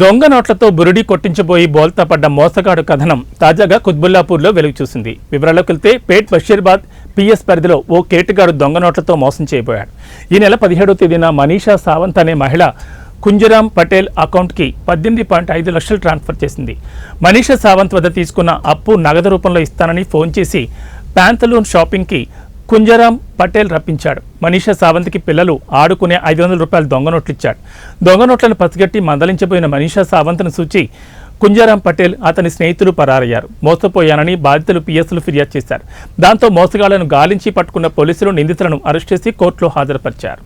దొంగ నోట్లతో బురుడి కొట్టించబోయి బోల్తా పడ్డ మోసగాడు కథనం తాజాగా కుత్బుల్లాపూర్లో వెలుగు చూసింది. వివరాల్లోకి వెళ్తే పేట్ బషీర్బాద్ పిఎస్ పరిధిలో ఓ కేటుగాడు దొంగ నోట్లతో మోసం చేయబోయాడు. ఈ నెల 17వ తేదీన మనీషా సావంత్ అనే మహిళ కుంజరాం పటేల్ అకౌంట్కి 18.5 లక్షలు ట్రాన్స్ఫర్ చేసింది. మనీషా సావంత్ వద్ద తీసుకున్న అప్పు నగదు రూపంలో ఇస్తానని ఫోన్ చేసి ప్యాంతలూన్ షాపింగ్కి కుంజరాం పటేల్ రప్పించాడు. మనీషా సావంత్కి పిల్లలు ఆడుకునే 500 రూపాయల దొంగ నోట్లు ఇచ్చాడు. దొంగ నోట్లను పసిగట్టి మందలించబోయిన మనీషా సావంత్ను చూచి కుంజరాం పటేల్ అతని స్నేహితులు పరారయ్యారు. మోసపోయానని బాధితులు పిఎస్లు ఫిర్యాదు చేశారు. దాంతో మోసగాళ్లను గాలించి పట్టుకున్న పోలీసులు నిందితులను అరెస్ట్ చేసి కోర్టులో హాజరుపరిచారు.